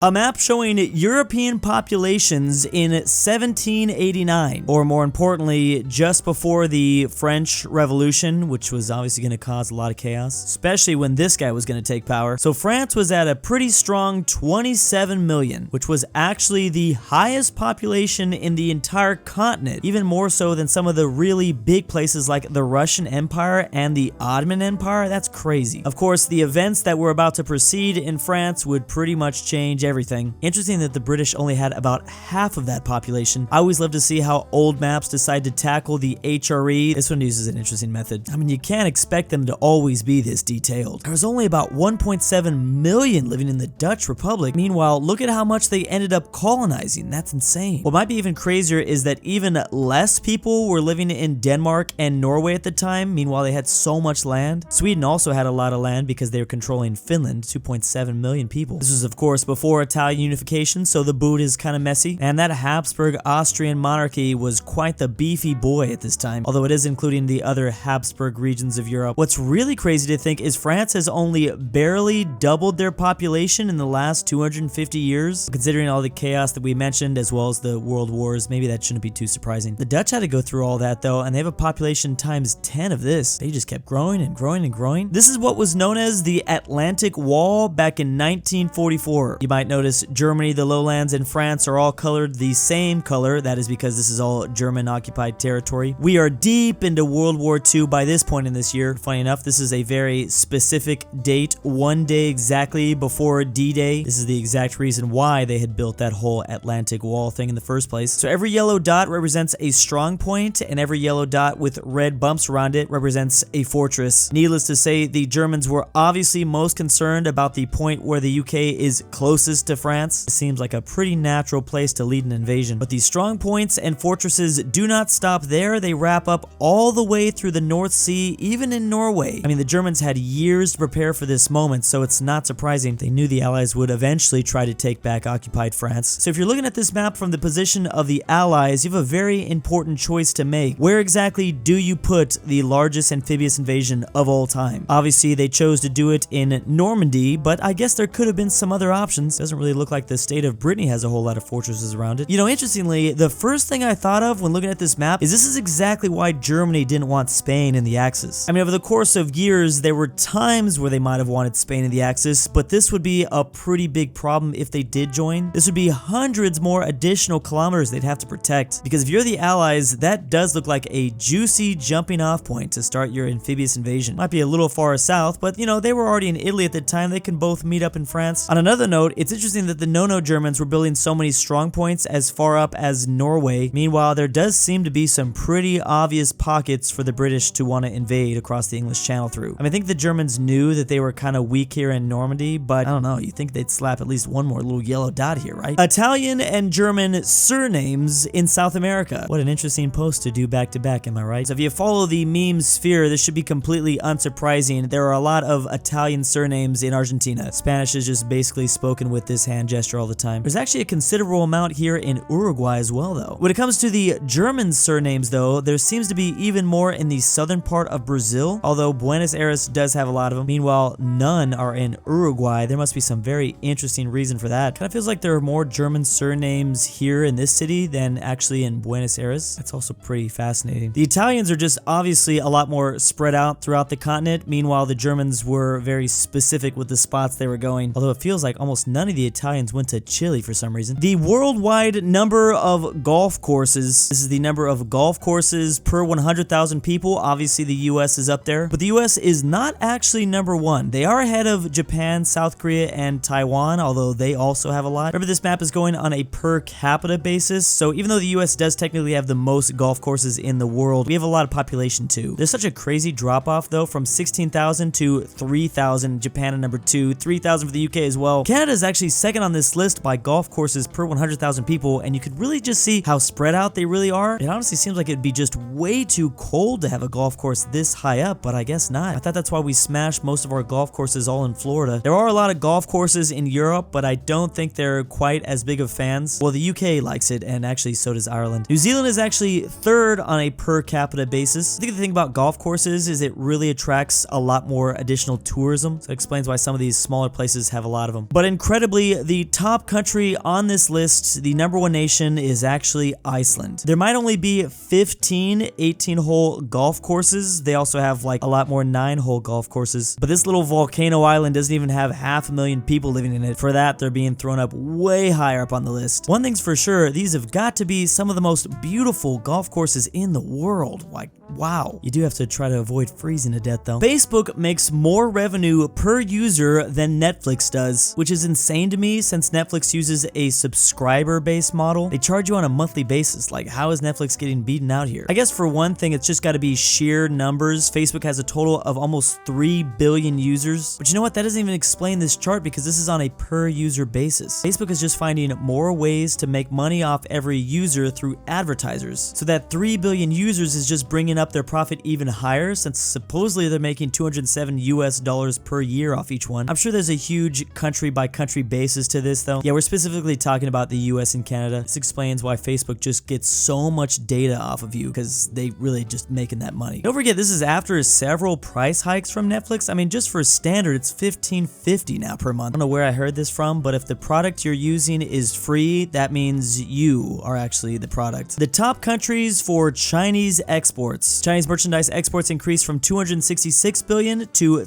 A map showing European populations in 1789, or more importantly, just before the French Revolution, which was obviously going to cause a lot of chaos, especially when this guy was going to take power. So France was at a pretty strong 27 million, which was actually the highest population in the entire continent, even more so than some of the really big places like the Russian Empire and the Ottoman Empire. That's crazy. Of course, the events that were about to proceed in France would pretty much change everything. Interesting that the British only had about half of that population. I always love to see how old maps decide to tackle the HRE. This one uses an interesting method. I mean, you can't expect them to always be this detailed. There was only about 1.7 million living in the Dutch Republic. Meanwhile, look at how much they ended up colonizing. That's insane. What might be even crazier is that even less people were living in Denmark and Norway at the time. Meanwhile, they had so much land. Sweden also had a lot of land because they were controlling Finland, 2.7 million people. This was, of course, before Italian unification, so the boot is kind of messy. And that Habsburg Austrian monarchy was quite the beefy boy at this time, although it is including the other Habsburg regions of Europe. What's really crazy to think is France has only barely doubled their population in the last 250 years. Considering all the chaos that we mentioned, as well as the world wars, maybe that shouldn't be too surprising. The Dutch had to go through all that though, and they have a population times 10 of this. They just kept growing and growing and growing. This is what was known as the Atlantic Wall back in 1944. You might notice Germany, the lowlands, and France are all colored the same color. That is because this is all German occupied territory. We are deep into World War II by this point in this year. Funny enough, this is a very specific date, one day exactly before D-Day. This is the exact reason why they had built that whole Atlantic Wall thing in the first place. So every yellow dot represents a strong point, and every yellow dot with red bumps around it represents a fortress. Needless to say, the Germans were obviously most concerned about the point where the UK is closest to France. It seems like a pretty natural place to lead an invasion. But these strong points and fortresses do not stop there. They wrap up all the way through the North Sea, even in Norway. I mean, the Germans had years to prepare for this moment, so it's not surprising they knew the Allies would eventually try to take back occupied France. So if you're looking at this map from the position of the Allies, you have a very important choice to make. Where exactly do you put the largest amphibious invasion of all time? Obviously, they chose to do it in Normandy, but I guess there could have been some other options. Doesn't really look like the state of Brittany has a whole lot of fortresses around it. You know, interestingly, the first thing I thought of when looking at this map is this is exactly why Germany didn't want Spain in the Axis. I mean, over the course of years, there were times where they might have wanted Spain in the Axis, but this would be a pretty big problem if they did join. This would be hundreds more additional kilometers they'd have to protect, because if you're the Allies, that does look like a juicy jumping off point to start your amphibious invasion. Might be a little far south, but you know, they were already in Italy at the time. They can both meet up in France. On another note, it's interesting that the No-No Germans were building so many strong points as far up as Norway. Meanwhile, there does seem to be some pretty obvious pockets for the British to want to invade across the English Channel through. I mean, I think the Germans knew that they were kind of weak here in Normandy, but I don't know, you think they'd slap at least one more little yellow dot here, right? Italian and German surnames in South America. What an interesting post to do back to back, am I right? So if you follow the meme sphere, this should be completely unsurprising. There are a lot of Italian surnames in Argentina. Spanish is just basically spoken with this hand gesture all the time. There's actually a considerable amount here in Uruguay as well, though. When it comes to the German surnames, though, there seems to be even more in the southern part of Brazil, although Buenos Aires does have a lot of them. Meanwhile, none are in Uruguay. There must be some very interesting reason for that. Kind of feels like there are more German surnames here in this city than actually in Buenos Aires. That's also pretty fascinating. The Italians are just obviously a lot more spread out throughout the continent. Meanwhile, the Germans were very specific with the spots they were going, although it feels like almost none of the Italians went to Chile for some reason. The worldwide number of golf courses. This is the number of golf courses per 100,000 people. Obviously, the US is up there, but the US is not actually number one. They are ahead of Japan, South Korea, and Taiwan, although they also have a lot. Remember, this map is going on a per capita basis, so even though the US does technically have the most golf courses in the world, we have a lot of population too. There's such a crazy drop off though, from 16,000 to 3,000. Japan at number 2, 3,000 for the UK as well. Canada is actually second on this list by golf courses per 100,000 people, and you could really just see how spread out they really are. It honestly seems like it'd be just way too cold to have a golf course this high up, but I guess not. I thought that's why we smashed most of our golf courses all in Florida. There are a lot of golf courses in Europe, but I don't think they're quite as big of fans. Well, the UK likes it, and actually so does Ireland. New Zealand is actually third on a per capita basis. I think the thing about golf courses is it really attracts a lot more additional tourism, so it explains why some of these smaller places have a lot of them. But incredibly incredibly, the top country on this list, the #1 nation, is actually Iceland. There might only be 15 18-hole golf courses. They also have like a lot more 9-hole golf courses. But this little volcano island doesn't even have 500,000 people living in it. For that, they're being thrown up way higher up on the list. One thing's for sure, these have got to be some of the most beautiful golf courses in the world. Like, wow. You do have to try to avoid freezing to death though. Facebook makes more revenue per user than Netflix does, which is insane to me since Netflix uses a subscriber-based model. They charge you on a monthly basis. Like, how is Netflix getting beaten out here? I guess for one thing, it's just got to be sheer numbers. Facebook has a total of almost 3 billion users. But you know what? That doesn't even explain this chart because this is on a per user basis. Facebook is just finding more ways to make money off every user through advertisers. So that 3 billion users is just bringing up their profit even higher since supposedly they're making $207 per year off each one. I'm sure there's a huge country by country basis to this though. Yeah, we're specifically talking about the US and Canada. This explains why Facebook just gets so much data off of you because they really just making that money. Don't forget, this is after several price hikes from Netflix. I mean, just for standard, it's $15.50 now per month. I don't know where I heard this from, but if the product you're using is free, that means you are actually the product. The top countries for Chinese exports. Chinese merchandise exports increased from 266 billion to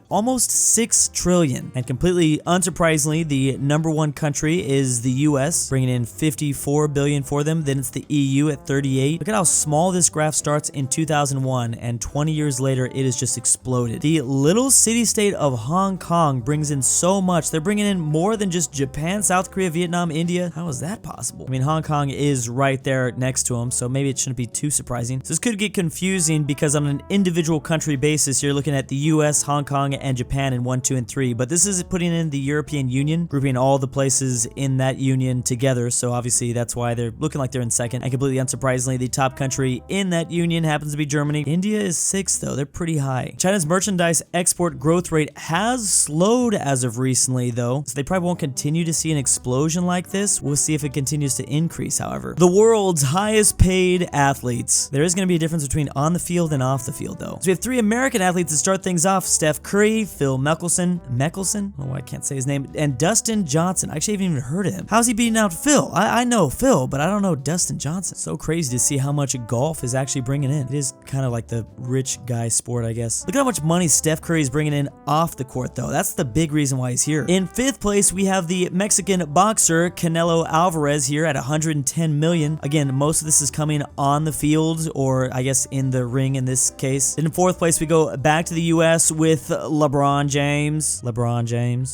almost 6 trillion. And completely unsurprisingly, the #1 country is the US, bringing in 54 billion for them. Then it's the EU at 38. Look at how small this graph starts in 2001, and 20 years later, it has just exploded. The little city-state of Hong Kong brings in so much. They're bringing in more than just Japan, South Korea, Vietnam, India. How is that possible? I mean, Hong Kong is right there next to them, so maybe it shouldn't be too surprising. So this could get confusing because on an individual country basis, you're looking at the US, Hong Kong, and Japan in 1, 2, and 3. But this is putting in the European Union, grouping all the places in that union together. So obviously that's why they're looking like they're in second. And completely unsurprisingly, the top country in that union happens to be Germany. India is 6th though. They're pretty high. China's merchandise export growth rate has slowed as of recently though, so they probably won't continue to see an explosion like this. We'll see if it continues to increase, however. The world's highest paid athletes. There is going to be a difference between on the field and off the field though. So we have 3 American athletes to start things off: Steph Curry, Phil Mickelson, oh, I can't say his name, and Dustin Johnson. I actually haven't even heard of him. How's he beating out Phil? I know Phil, but I don't know Dustin Johnson. So crazy to see how much golf is actually bringing in. It is kind of like the rich guy sport, I guess. Look at how much money Steph Curry is bringing in off the court though. That's the big reason why he's here. In 5th place, we have the Mexican boxer Canelo Alvarez here at 110 million. Again, most of this is coming on the field, or I guess in the ring in this case. In 4th place, we go back to the US with LeBron James.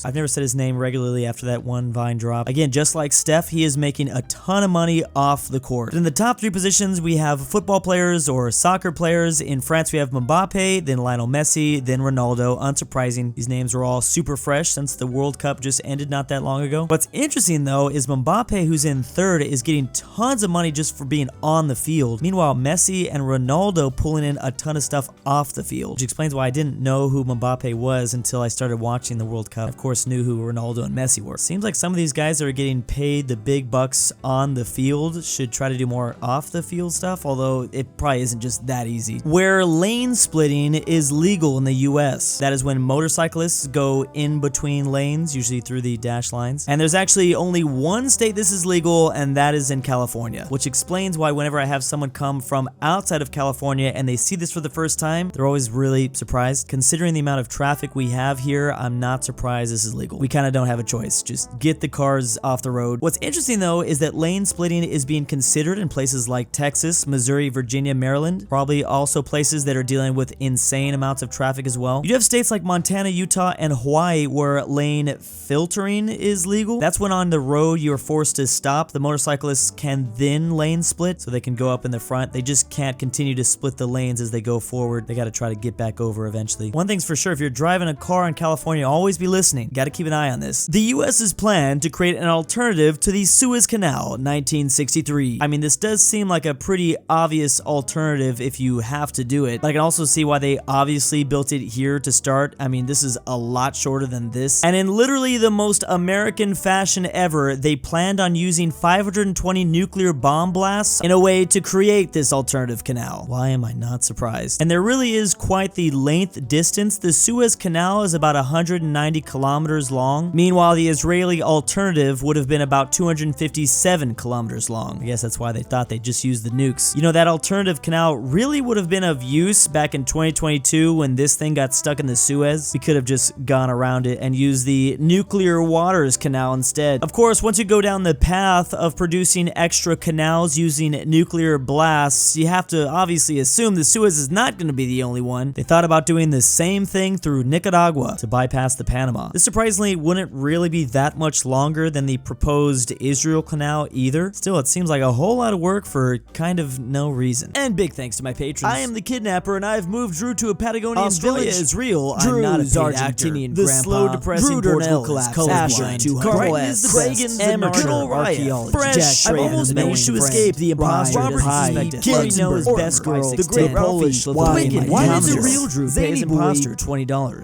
I've never said his name regularly after that one Vine drop. Again, just like Steph, he is making a ton of money off the court. But in the top 3 positions, we have football players or soccer players. In France, we have Mbappe, then Lionel Messi, then Ronaldo. Unsurprising. These names are all super fresh since the World Cup just ended not that long ago. What's interesting though is Mbappe, who's in 3rd, is getting tons of money just for being on the field. Meanwhile, Messi and Ronaldo pulling in a ton of stuff off the field, which explains why I didn't know who Mbappe was until I started watching the World Cup. Of course, knew who Ronaldo and Messi were. Seems like some of these guys that are getting paid the big bucks on the field should try to do more off the field stuff, although it probably isn't just that easy. Where lane splitting is legal in the US. That is when motorcyclists go in between lanes, usually through the dash lines. And there's actually only one state this is legal, and that is in California, which explains why whenever I have someone come from outside of California and they see this for the first time, they're always really surprised. Considering the amount of traffic we have here, I'm not surprised this is legal. We kind of don't have a choice. Just get the cars off the road. What's interesting though is that lane splitting is being considered in places like Texas, Missouri, Virginia, Maryland, probably also places that are dealing with insane amounts of traffic as well. You do have states like Montana, Utah, and Hawaii where lane filtering is legal. That's when on the road you're forced to stop. The motorcyclists can then lane split so they can go up in the front. They just can't continue to split the lanes as they go forward. They got to try to get back over eventually. One thing's for sure, if you're driving a car in California, always be listening. Got to keep an eye on this. The US's plan to create an alternative to the Suez Canal, 1963. I mean, this does seem like a pretty obvious alternative if you have to do it, but I can also see why they obviously built it here to start. I mean, this is a lot shorter than this. And in literally the most American fashion ever, they planned on using 520 nuclear bomb blasts in a way to create this alternative Canal. Why am I not surprised? And there really is quite the length distance. The Suez Canal is about 190 kilometers long. Meanwhile, the Israeli alternative would have been about 257 kilometers long. I guess that's why they thought they'd just use the nukes. You know, that alternative canal really would have been of use back in 2022 when this thing got stuck in the Suez. We could have just gone around it and used the nuclear waters canal instead. Of course, once you go down the path of producing extra canals using nuclear blasts, you have to obviously assume the Suez is not going to be the only one. They thought about doing the same thing through Nicaragua to bypass the Panama. This surprisingly wouldn't really be that much longer than the proposed Israel Canal either. Still, it seems like a whole lot of work for kind of no reason. And big thanks to my patrons. I am the Kidnapper, and I've moved Drew to a Patagonian Australia village. is real. Drew's I'm not a paid Argentinian actor. The grandpa. slow, depressing Drew Portugal Durnil collapse. is Colorblind. Carmel Bryton Is, Saida, The Nargin, GoodOldRyah, Archaeology, Phresh, Traven, I've almost managed to escape the imposter, RyeThePie, KirinoIsBestGirl, The GreatRalphy, Polish-Lithuanian Why.did.the.real.Drew.pay.his.imposter, ZaneyBoi, $20.